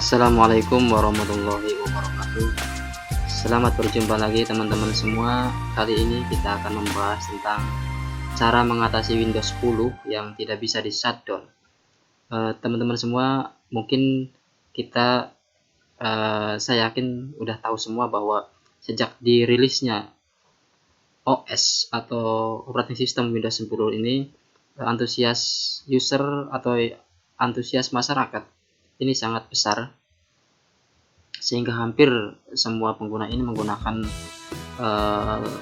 Assalamualaikum warahmatullahi wabarakatuh. Selamat berjumpa lagi teman-teman semua. Kali ini kita akan membahas tentang cara mengatasi Windows 10 yang tidak bisa di shutdown. Teman-teman semua, mungkin kita saya yakin udah tahu semua bahwa sejak dirilisnya OS atau operating system Windows 10 ini, antusias user atau antusias masyarakat ini sangat besar, sehingga hampir semua pengguna ini menggunakan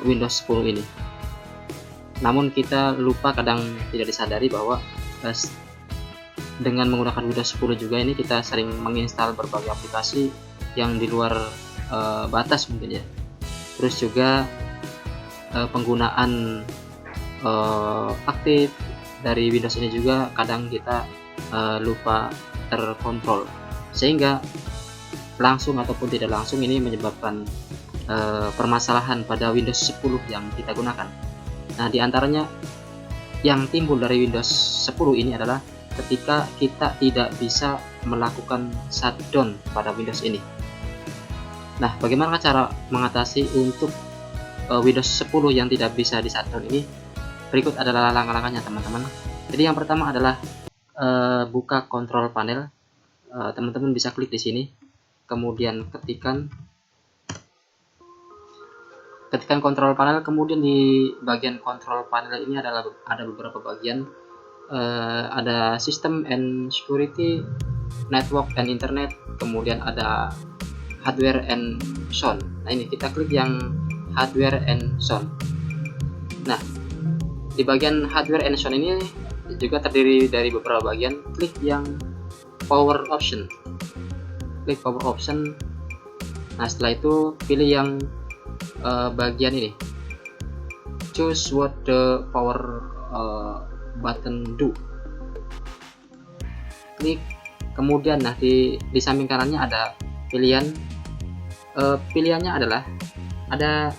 Windows 10 ini. Namun kita lupa, kadang tidak disadari bahwa dengan menggunakan Windows 10 juga ini kita sering menginstal berbagai aplikasi yang di luar batas mungkin ya. Terus juga penggunaan aktif dari Windows ini juga kadang kita lupa terkontrol, sehingga langsung ataupun tidak langsung ini menyebabkan permasalahan pada Windows 10 yang kita gunakan. Nah, diantaranya yang timbul dari Windows 10 ini adalah ketika kita tidak bisa melakukan shutdown pada Windows ini. Nah, bagaimana cara mengatasi untuk Windows 10 yang tidak bisa di shutdown ini? Berikut adalah langkah-langkahnya teman-teman. Jadi yang pertama adalah buka kontrol panel. Teman-teman bisa klik di sini, kemudian ketikkan kontrol panel. Kemudian di bagian kontrol panel ini ada beberapa bagian, ada System and Security, Network and Internet, kemudian ada Hardware and Sound. Nah, ini kita klik yang Hardware and Sound. Nah, di bagian Hardware and Sound ini juga terdiri dari beberapa bagian. Klik yang Power Option. Klik Power Option. Nah, setelah itu pilih yang bagian ini, Choose what the power button do. Klik. Kemudian nah di samping kanannya ada pilihan. Pilihannya adalah ada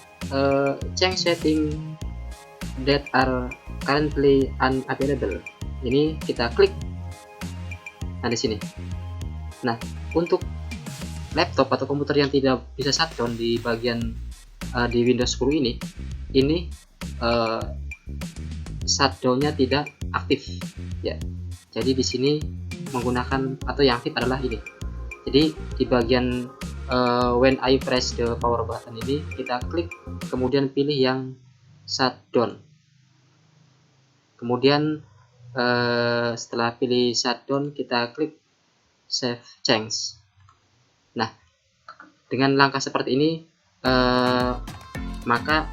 change setting that are currently unavailable. Ini kita klik. Nah, di sini. Nah, untuk laptop atau komputer yang tidak bisa shutdown di bagian di Windows 10 ini shutdown-nya tidak aktif ya. Jadi di sini menggunakan atau yang aktif adalah ini. Jadi di bagian when I press the power button ini kita klik, kemudian pilih yang shutdown. Kemudian setelah pilih shutdown kita klik save change. Nah, dengan langkah seperti ini maka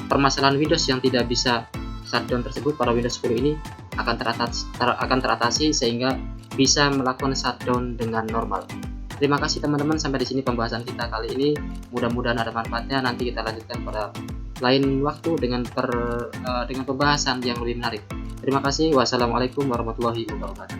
permasalahan Windows yang tidak bisa shutdown tersebut pada Windows 10 ini akan teratasi sehingga bisa melakukan shutdown dengan normal. Terima kasih teman-teman, sampai di sini pembahasan kita kali ini. Mudah-mudahan ada manfaatnya. Nanti kita lanjutkan pada lain waktu dengan pembahasan yang lebih menarik. Terima kasih. Wassalamualaikum warahmatullahi wabarakatuh.